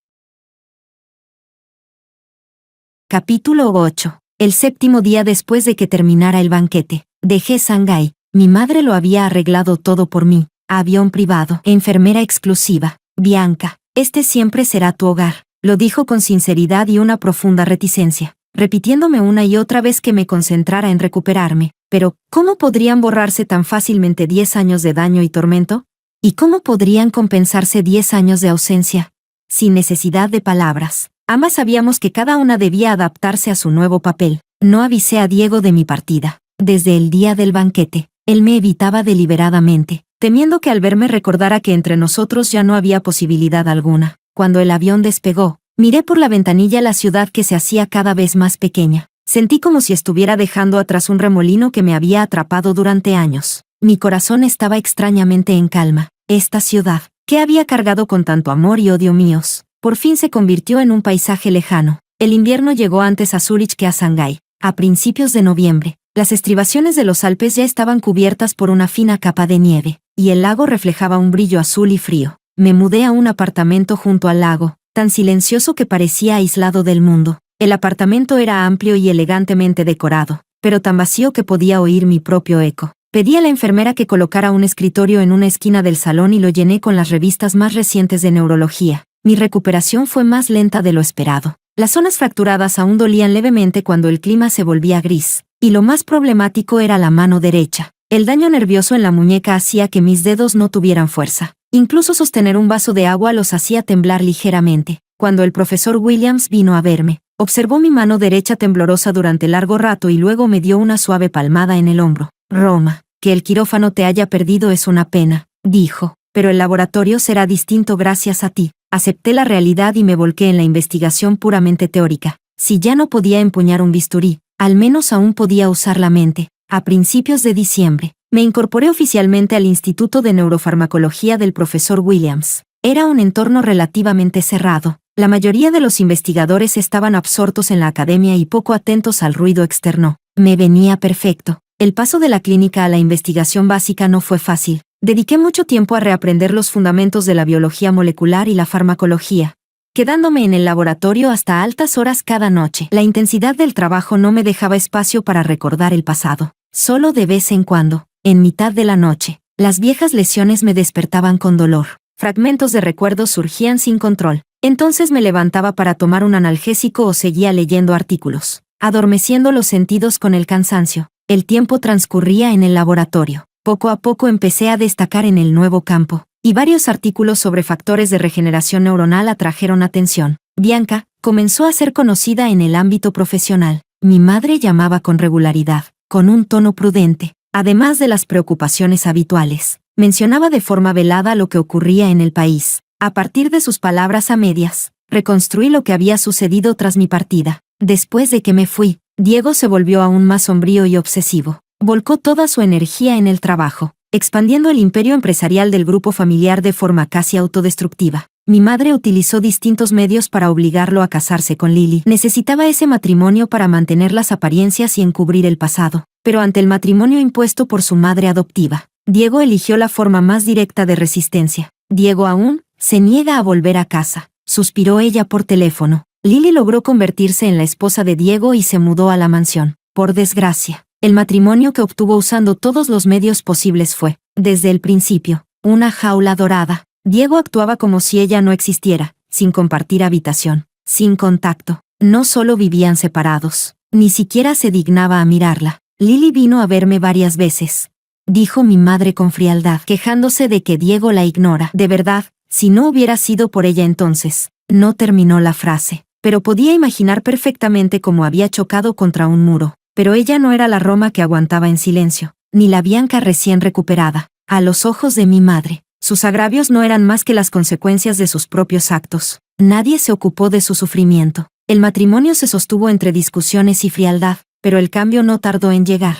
Capítulo 8. El séptimo día después de que terminara el banquete, dejé Shanghái. Mi madre lo había arreglado todo por mí. Avión privado, enfermera exclusiva. Bianca, este siempre será tu hogar, lo dijo con sinceridad y una profunda reticencia, repitiéndome una y otra vez que me concentrara en recuperarme. Pero, ¿cómo podrían borrarse tan fácilmente 10 años de daño y tormento? ¿Y cómo podrían compensarse 10 años de ausencia? Sin necesidad de palabras, ambas sabíamos que cada una debía adaptarse a su nuevo papel. No avisé a Diego de mi partida. Desde el día del banquete, él me evitaba deliberadamente, temiendo que al verme recordara que entre nosotros ya no había posibilidad alguna. Cuando el avión despegó, miré por la ventanilla la ciudad que se hacía cada vez más pequeña. Sentí como si estuviera dejando atrás un remolino que me había atrapado durante años. Mi corazón estaba extrañamente en calma. Esta ciudad, que había cargado con tanto amor y odio míos, por fin se convirtió en un paisaje lejano. El invierno llegó antes a Zúrich que a Shanghái. A principios de noviembre, las estribaciones de los Alpes ya estaban cubiertas por una fina capa de nieve, y el lago reflejaba un brillo azul y frío. Me mudé a un apartamento junto al lago, tan silencioso que parecía aislado del mundo. El apartamento era amplio y elegantemente decorado, pero tan vacío que podía oír mi propio eco. Pedí a la enfermera que colocara un escritorio en una esquina del salón y lo llené con las revistas más recientes de neurología. Mi recuperación fue más lenta de lo esperado. Las zonas fracturadas aún dolían levemente cuando el clima se volvía gris, y lo más problemático era la mano derecha. El daño nervioso en la muñeca hacía que mis dedos no tuvieran fuerza. Incluso sostener un vaso de agua los hacía temblar ligeramente. Cuando el profesor Williams vino a verme, observó mi mano derecha temblorosa durante largo rato y luego me dio una suave palmada en el hombro. Roma, que el quirófano te haya perdido es una pena, dijo, pero el laboratorio será distinto gracias a ti. Acepté la realidad y me volqué en la investigación puramente teórica. Si ya no podía empuñar un bisturí, al menos aún podía usar la mente. A principios de diciembre, Me incorporé oficialmente al Instituto de Neurofarmacología del profesor Williams. Era un entorno relativamente cerrado. La mayoría de los investigadores estaban absortos en la academia y poco atentos al ruido externo. Me venía perfecto. El paso de la clínica a la investigación básica no fue fácil. Dediqué mucho tiempo a reaprender los fundamentos de la biología molecular y la farmacología, quedándome en el laboratorio hasta altas horas cada noche. La intensidad del trabajo no me dejaba espacio para recordar el pasado. Solo de vez en cuando, en mitad de la noche, las viejas lesiones me despertaban con dolor. Fragmentos de recuerdos surgían sin control. Entonces me levantaba para tomar un analgésico o seguía leyendo artículos, adormeciendo los sentidos con el cansancio. El tiempo transcurría en el laboratorio. Poco a poco empecé a destacar en el nuevo campo, y varios artículos sobre factores de regeneración neuronal atrajeron atención. Bianca comenzó a ser conocida en el ámbito profesional. Mi madre llamaba con regularidad, con un tono prudente, además de las preocupaciones habituales. Mencionaba de forma velada lo que ocurría en el país. A partir de sus palabras a medias, reconstruí lo que había sucedido tras mi partida. Después de que me fui, Diego se volvió aún más sombrío y obsesivo. Volcó toda su energía en el trabajo, expandiendo el imperio empresarial del grupo familiar de forma casi autodestructiva. Mi madre utilizó distintos medios para obligarlo a casarse con Lily. Necesitaba ese matrimonio para mantener las apariencias y encubrir el pasado, pero ante el matrimonio impuesto por su madre adoptiva, Diego eligió la forma más directa de resistencia. Diego aún se niega a volver a casa, suspiró ella por teléfono. Lily logró convertirse en la esposa de Diego y se mudó a la mansión. Por desgracia, el matrimonio que obtuvo usando todos los medios posibles fue, desde el principio, una jaula dorada. Diego actuaba como si ella no existiera, sin compartir habitación, sin contacto. No solo vivían separados, ni siquiera se dignaba a mirarla. Lily vino a verme varias veces, dijo mi madre con frialdad, quejándose de que Diego la ignora. De verdad, si no hubiera sido por ella entonces. No terminó la frase, pero podía imaginar perfectamente cómo había chocado contra un muro. Pero ella no era la Roma que aguantaba en silencio, ni la Bianca recién recuperada. A los ojos de mi madre, sus agravios no eran más que las consecuencias de sus propios actos. Nadie se ocupó de su sufrimiento. El matrimonio se sostuvo entre discusiones y frialdad, pero el cambio no tardó en llegar.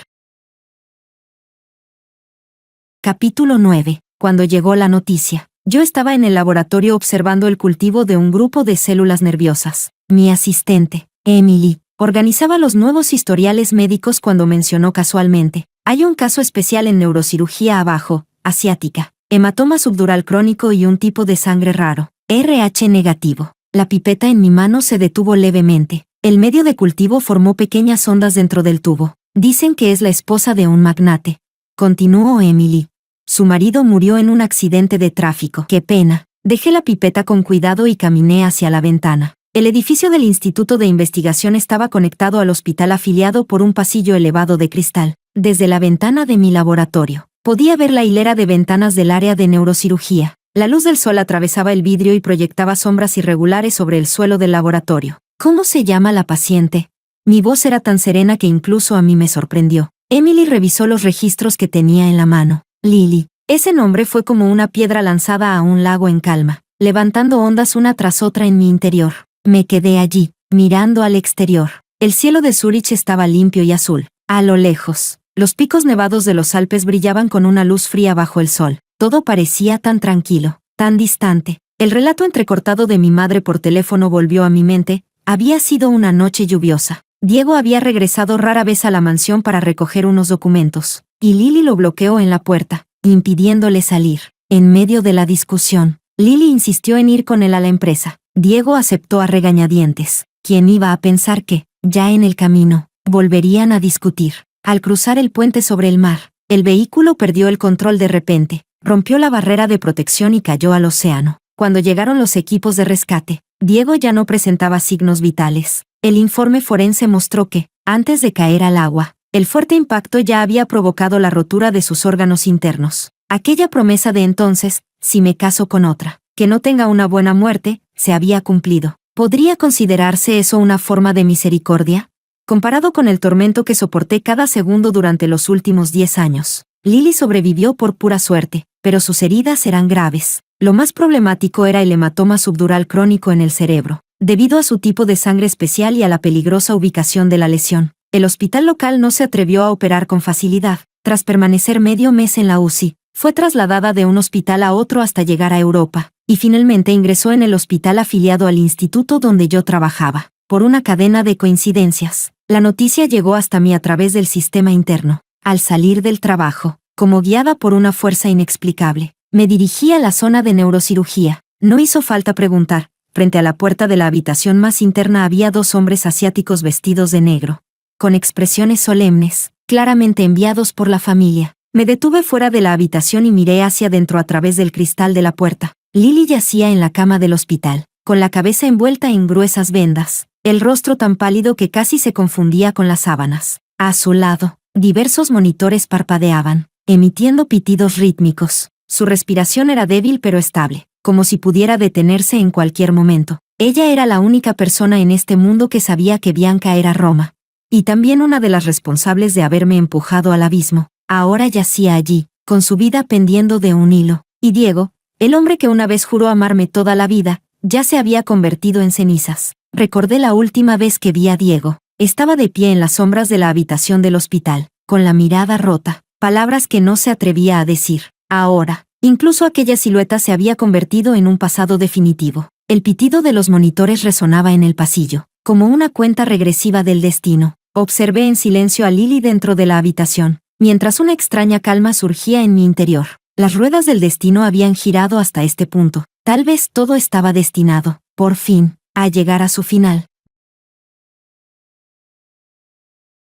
Capítulo 9. Cuando llegó la noticia, yo estaba en el laboratorio observando el cultivo de un grupo de células nerviosas. Mi asistente, Emily, organizaba los nuevos historiales médicos cuando mencionó casualmente: hay un caso especial en neurocirugía abajo, asiática, hematoma subdural crónico y un tipo de sangre raro, RH negativo. La pipeta en mi mano se detuvo levemente. El medio de cultivo formó pequeñas ondas dentro del tubo. Dicen que es la esposa de un magnate, continuó Emily. Su marido murió en un accidente de tráfico. ¡Qué pena! Dejé la pipeta con cuidado y caminé hacia la ventana. El edificio del Instituto de Investigación estaba conectado al hospital afiliado por un pasillo elevado de cristal. Desde la ventana de mi laboratorio, podía ver la hilera de ventanas del área de neurocirugía. La luz del sol atravesaba el vidrio y proyectaba sombras irregulares sobre el suelo del laboratorio. ¿Cómo se llama la paciente? Mi voz era tan serena que incluso a mí me sorprendió. Emily revisó los registros que tenía en la mano. Lily. Ese nombre fue como una piedra lanzada a un lago en calma, levantando ondas una tras otra en mi interior. Me quedé allí, mirando al exterior. El cielo de Zúrich estaba limpio y azul. A lo lejos, los picos nevados de los Alpes brillaban con una luz fría bajo el sol. Todo parecía tan tranquilo, tan distante. El relato entrecortado de mi madre por teléfono volvió a mi mente. Había sido una noche lluviosa. Diego había regresado rara vez a la mansión para recoger unos documentos, y Lily lo bloqueó en la puerta, impidiéndole salir. En medio de la discusión, Lily insistió en ir con él a la empresa. Diego aceptó a regañadientes. ¿Quién iba a pensar que, ya en el camino, volverían a discutir? Al cruzar el puente sobre el mar, el vehículo perdió el control de repente, rompió la barrera de protección y cayó al océano. Cuando llegaron los equipos de rescate, Diego ya no presentaba signos vitales. El informe forense mostró que, antes de caer al agua, el fuerte impacto ya había provocado la rotura de sus órganos internos. Aquella promesa de entonces, si me caso con otra, que no tenga una buena muerte, se había cumplido. ¿Podría considerarse eso una forma de misericordia? Comparado con el tormento que soporté cada segundo durante los últimos 10 años, Lily sobrevivió por pura suerte, pero sus heridas eran graves. Lo más problemático era el hematoma subdural crónico en el cerebro. Debido a su tipo de sangre especial y a la peligrosa ubicación de la lesión, el hospital local no se atrevió a operar con facilidad. Tras permanecer medio mes en la UCI, fue trasladada de un hospital a otro hasta llegar a Europa, y finalmente ingresó en el hospital afiliado al instituto donde yo trabajaba. Por una cadena de coincidencias, la noticia llegó hasta mí a través del sistema interno. Al salir del trabajo, como guiada por una fuerza inexplicable, me dirigí a la zona de neurocirugía. No hizo falta preguntar. Frente a la puerta de la habitación más interna había 2 hombres asiáticos vestidos de negro, con expresiones solemnes, claramente enviados por la familia. Me detuve fuera de la habitación y miré hacia adentro a través del cristal de la puerta. Lily yacía en la cama del hospital, con la cabeza envuelta en gruesas vendas, el rostro tan pálido que casi se confundía con las sábanas. A su lado, diversos monitores parpadeaban, emitiendo pitidos rítmicos. Su respiración era débil pero estable, como si pudiera detenerse en cualquier momento. Ella era la única persona en este mundo que sabía que Bianca era Roma. Y también una de las responsables de haberme empujado al abismo. Ahora yacía allí, con su vida pendiendo de un hilo. Y Diego, el hombre que una vez juró amarme toda la vida, ya se había convertido en cenizas. Recordé la última vez que vi a Diego. Estaba de pie en las sombras de la habitación del hospital, con la mirada rota, palabras que no se atrevía a decir. Ahora, incluso aquella silueta se había convertido en un pasado definitivo. El pitido de los monitores resonaba en el pasillo, como una cuenta regresiva del destino. Observé en silencio a Lily dentro de la habitación, mientras una extraña calma surgía en mi interior. Las ruedas del destino habían girado hasta este punto. Tal vez todo estaba destinado, por fin, a llegar a su final.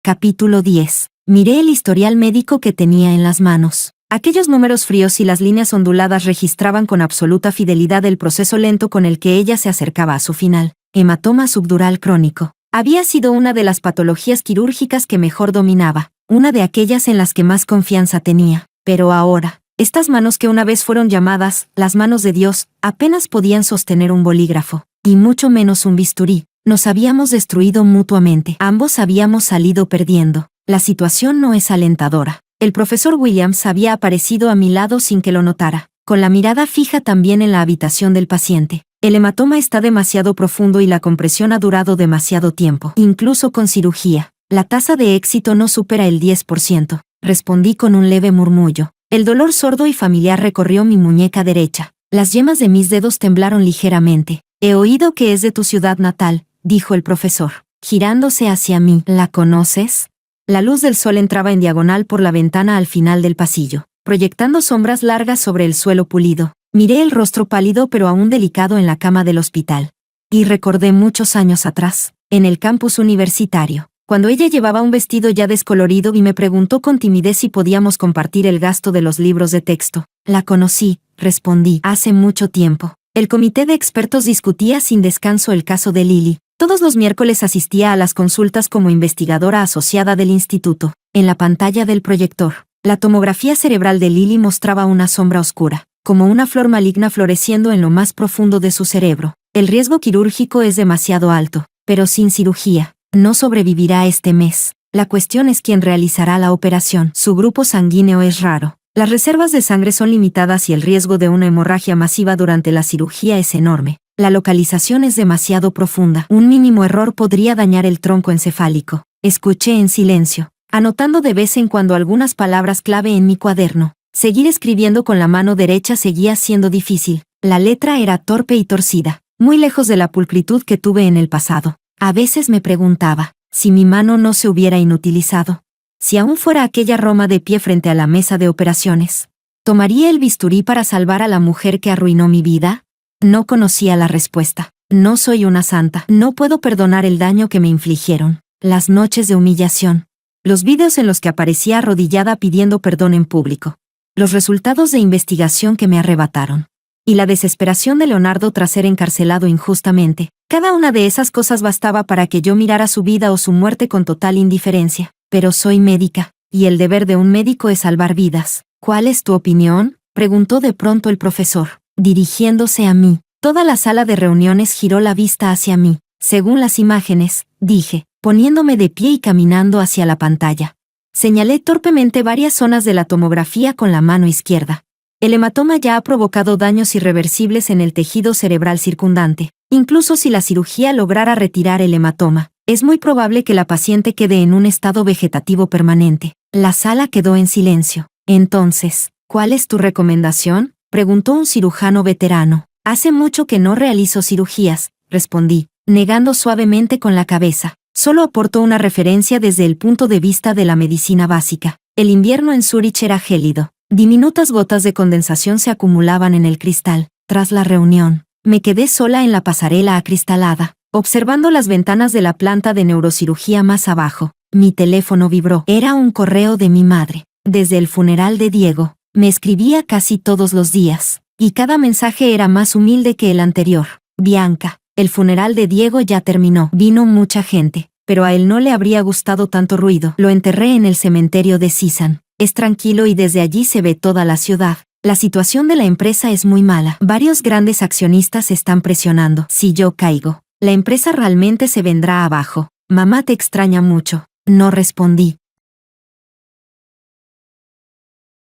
Capítulo 10. Miré el historial médico que tenía en las manos. Aquellos números fríos y las líneas onduladas registraban con absoluta fidelidad el proceso lento con el que ella se acercaba a su final. Hematoma subdural crónico. Había sido una de las patologías quirúrgicas que mejor dominaba, una de aquellas en las que más confianza tenía. Pero ahora, estas manos que una vez fueron llamadas las manos de Dios, apenas podían sostener un bolígrafo, y mucho menos un bisturí. Nos habíamos destruido mutuamente. Ambos habíamos salido perdiendo. La situación no es alentadora. El profesor Williams había aparecido a mi lado sin que lo notara, con la mirada fija también en la habitación del paciente. El hematoma está demasiado profundo y la compresión ha durado demasiado tiempo. Incluso con cirugía, la tasa de éxito no supera el 10%. Respondí con un leve murmullo. El dolor sordo y familiar recorrió mi muñeca derecha. Las yemas de mis dedos temblaron ligeramente. He oído que es de tu ciudad natal, dijo el profesor, girándose hacia mí. ¿La conoces? La luz del sol entraba en diagonal por la ventana al final del pasillo, proyectando sombras largas sobre el suelo pulido. Miré el rostro pálido pero aún delicado en la cama del hospital. Y recordé muchos años atrás, en el campus universitario, cuando ella llevaba un vestido ya descolorido y me preguntó con timidez si podíamos compartir el gasto de los libros de texto. La conocí, respondí, hace mucho tiempo. El comité de expertos discutía sin descanso el caso de Lily. Todos los miércoles asistía a las consultas como investigadora asociada del instituto. En la pantalla del proyector, la tomografía cerebral de Lily mostraba una sombra oscura, como una flor maligna floreciendo en lo más profundo de su cerebro. El riesgo quirúrgico es demasiado alto, pero sin cirugía, no sobrevivirá este mes. La cuestión es quién realizará la operación. Su grupo sanguíneo es raro. Las reservas de sangre son limitadas y el riesgo de una hemorragia masiva durante la cirugía es enorme. La localización es demasiado profunda. Un mínimo error podría dañar el tronco encefálico. Escuché en silencio, anotando de vez en cuando algunas palabras clave en mi cuaderno. Seguir escribiendo con la mano derecha seguía siendo difícil. La letra era torpe y torcida, muy lejos de la pulcritud que tuve en el pasado. A veces me preguntaba, si mi mano no se hubiera inutilizado, si aún fuera aquella Roma de pie frente a la mesa de operaciones, ¿tomaría el bisturí para salvar a la mujer que arruinó mi vida? No conocía la respuesta. No soy una santa. No puedo perdonar el daño que me infligieron. Las noches de humillación. Los vídeos en los que aparecía arrodillada pidiendo perdón en público. Los resultados de investigación que me arrebataron. Y la desesperación de Leonardo tras ser encarcelado injustamente. Cada una de esas cosas bastaba para que yo mirara su vida o su muerte con total indiferencia. Pero soy médica, y el deber de un médico es salvar vidas. ¿Cuál es tu opinión?, preguntó de pronto el profesor, dirigiéndose a mí. Toda la sala de reuniones giró la vista hacia mí. Según las imágenes, dije, poniéndome de pie y caminando hacia la pantalla. Señalé torpemente varias zonas de la tomografía con la mano izquierda. El hematoma ya ha provocado daños irreversibles en el tejido cerebral circundante. Incluso si la cirugía lograra retirar el hematoma, es muy probable que la paciente quede en un estado vegetativo permanente. La sala quedó en silencio. Entonces, ¿cuál es tu recomendación?, preguntó un cirujano veterano. Hace mucho que no realizo cirugías, respondí, negando suavemente con la cabeza. Solo aportó una referencia desde el punto de vista de la medicina básica. El invierno en Zúrich era gélido. Diminutas gotas de condensación se acumulaban en el cristal. Tras la reunión, me quedé sola en la pasarela acristalada, observando las ventanas de la planta de neurocirugía más abajo. Mi teléfono vibró. Era un correo de mi madre. Desde el funeral de Diego, me escribía casi todos los días, y cada mensaje era más humilde que el anterior. Bianca, el funeral de Diego ya terminó. Vino mucha gente, pero a él no le habría gustado tanto ruido. Lo enterré en el cementerio de Sisan. Es tranquilo y desde allí se ve toda la ciudad. La situación de la empresa es muy mala. Varios grandes accionistas están presionando. Si yo caigo, la empresa realmente se vendrá abajo. Mamá te extraña mucho. No respondí.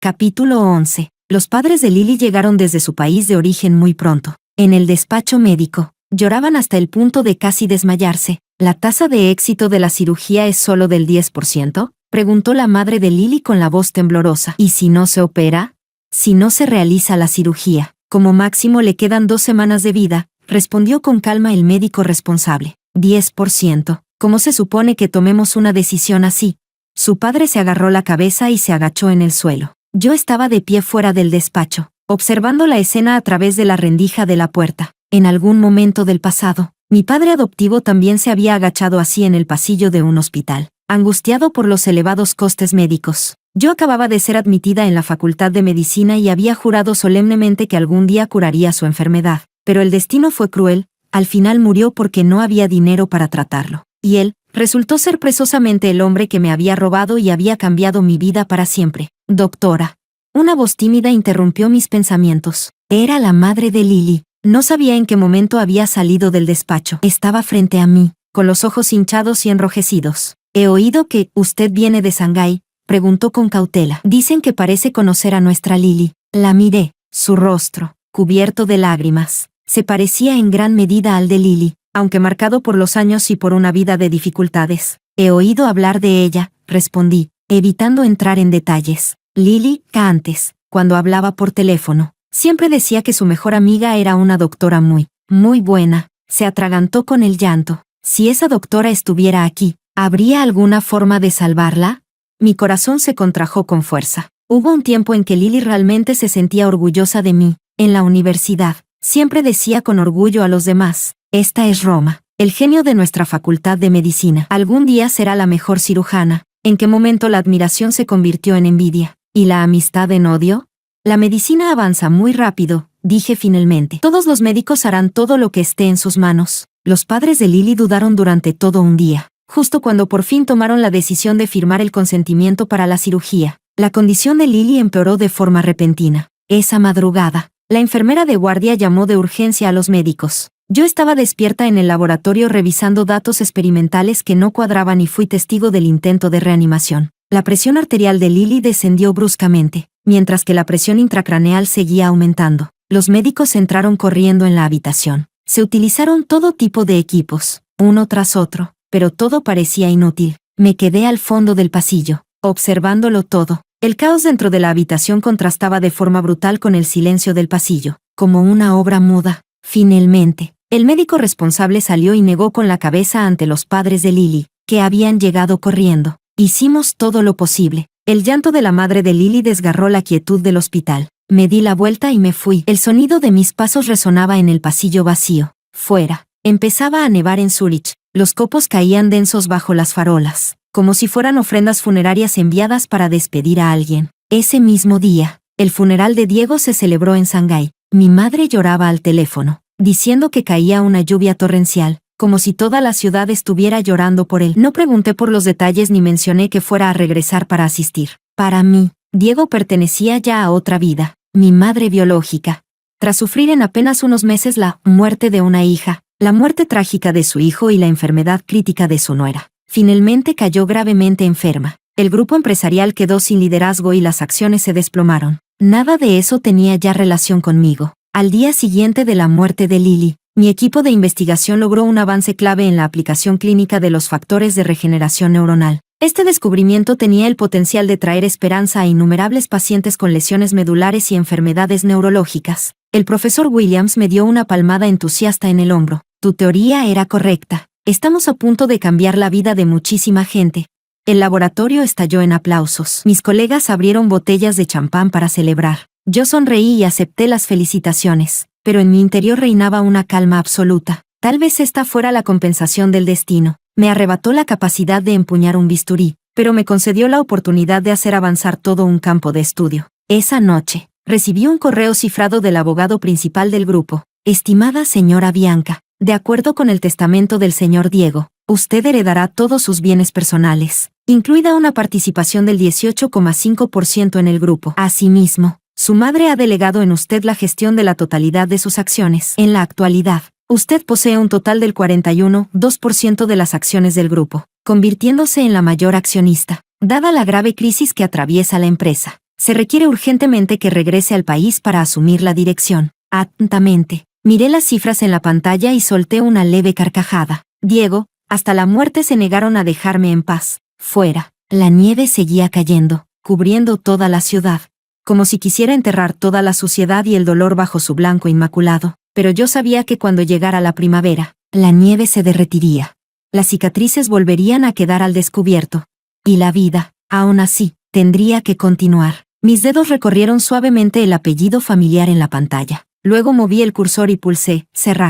Capítulo 11. Los padres de Lily llegaron desde su país de origen muy pronto. En el despacho médico, lloraban hasta el punto de casi desmayarse. ¿La tasa de éxito de la cirugía es solo del 10%? Preguntó la madre de Lily con la voz temblorosa. ¿Y si no se opera? Si no se realiza la cirugía, como máximo le quedan 2 semanas de vida, respondió con calma el médico responsable. 10%. ¿Cómo se supone que tomemos una decisión así? Su padre se agarró la cabeza y se agachó en el suelo. Yo estaba de pie fuera del despacho, observando la escena a través de la rendija de la puerta. En algún momento del pasado, mi padre adoptivo también se había agachado así en el pasillo de un hospital, angustiado por los elevados costes médicos. Yo acababa de ser admitida en la Facultad de Medicina y había jurado solemnemente que algún día curaría su enfermedad, pero el destino fue cruel. Al final murió porque no había dinero para tratarlo. Y él resultó ser precisamente el hombre que me había robado y había cambiado mi vida para siempre. Doctora. Una voz tímida interrumpió mis pensamientos. Era la madre de Lily. No sabía en qué momento había salido del despacho. Estaba frente a mí, con los ojos hinchados y enrojecidos. He oído que usted viene de Shanghái, preguntó con cautela. Dicen que parece conocer a nuestra Lily. La miré. Su rostro, cubierto de lágrimas, se parecía en gran medida al de Lily, aunque marcado por los años y por una vida de dificultades. He oído hablar de ella, respondí, evitando entrar en detalles. Lily, antes, cuando hablaba por teléfono, siempre decía que su mejor amiga era una doctora muy buena. Se atragantó con el llanto. Si esa doctora estuviera aquí, ¿habría alguna forma de salvarla? Mi corazón se contrajo con fuerza. Hubo un tiempo en que Lily realmente se sentía orgullosa de mí. En la universidad, siempre decía con orgullo a los demás, esta es Roma, el genio de nuestra facultad de medicina. Algún día será la mejor cirujana. ¿En qué momento la admiración se convirtió en envidia? ¿Y la amistad en odio? La medicina avanza muy rápido, dije finalmente. Todos los médicos harán todo lo que esté en sus manos. Los padres de Lily dudaron durante todo un día. Justo cuando por fin tomaron la decisión de firmar el consentimiento para la cirugía, la condición de Lily empeoró de forma repentina. Esa madrugada, la enfermera de guardia llamó de urgencia a los médicos. Yo estaba despierta en el laboratorio revisando datos experimentales que no cuadraban y fui testigo del intento de reanimación. La presión arterial de Lily descendió bruscamente, mientras que la presión intracraneal seguía aumentando. Los médicos entraron corriendo en la habitación. Se utilizaron todo tipo de equipos, uno tras otro, pero todo parecía inútil. Me quedé al fondo del pasillo, observándolo todo. El caos dentro de la habitación contrastaba de forma brutal con el silencio del pasillo, como una obra muda. Finalmente, el médico responsable salió y negó con la cabeza ante los padres de Lily, que habían llegado corriendo. Hicimos todo lo posible. El llanto de la madre de Lily desgarró la quietud del hospital. Me di la vuelta y me fui. El sonido de mis pasos resonaba en el pasillo vacío. Fuera, empezaba a nevar en Zúrich. Los copos caían densos bajo las farolas, como si fueran ofrendas funerarias enviadas para despedir a alguien. Ese mismo día, el funeral de Diego se celebró en Shanghái. Mi madre lloraba al teléfono, diciendo que caía una lluvia torrencial, como si toda la ciudad estuviera llorando por él. No pregunté por los detalles ni mencioné que fuera a regresar para asistir. Para mí, Diego pertenecía ya a otra vida, mi madre biológica. Tras sufrir en apenas unos meses la muerte de una hija, la muerte trágica de su hijo y la enfermedad crítica de su nuera, finalmente cayó gravemente enferma. El grupo empresarial quedó sin liderazgo y las acciones se desplomaron. Nada de eso tenía ya relación conmigo. Al día siguiente de la muerte de Lily, mi equipo de investigación logró un avance clave en la aplicación clínica de los factores de regeneración neuronal. Este descubrimiento tenía el potencial de traer esperanza a innumerables pacientes con lesiones medulares y enfermedades neurológicas. El profesor Williams me dio una palmada entusiasta en el hombro. Tu teoría era correcta. Estamos a punto de cambiar la vida de muchísima gente. El laboratorio estalló en aplausos. Mis colegas abrieron botellas de champán para celebrar. Yo sonreí y acepté las felicitaciones, pero en mi interior reinaba una calma absoluta. Tal vez esta fuera la compensación del destino. Me arrebató la capacidad de empuñar un bisturí, pero me concedió la oportunidad de hacer avanzar todo un campo de estudio. Esa noche, recibí un correo cifrado del abogado principal del grupo. Estimada señora Bianca, de acuerdo con el testamento del señor Diego, usted heredará todos sus bienes personales, incluida una participación del 18,5% en el grupo. Asimismo, su madre ha delegado en usted la gestión de la totalidad de sus acciones. En la actualidad, usted posee un total del 41,2% de las acciones del grupo, convirtiéndose en la mayor accionista. Dada la grave crisis que atraviesa la empresa, se requiere urgentemente que regrese al país para asumir la dirección. Atentamente, miré las cifras en la pantalla y solté una leve carcajada. Diego, hasta la muerte se negaron a dejarme en paz. Fuera, la nieve seguía cayendo, cubriendo toda la ciudad, como si quisiera enterrar toda la suciedad y el dolor bajo su blanco inmaculado. Pero yo sabía que cuando llegara la primavera, la nieve se derretiría. Las cicatrices volverían a quedar al descubierto. Y la vida, aún así, tendría que continuar. Mis dedos recorrieron suavemente el apellido familiar en la pantalla. Luego moví el cursor y pulsé cerrar.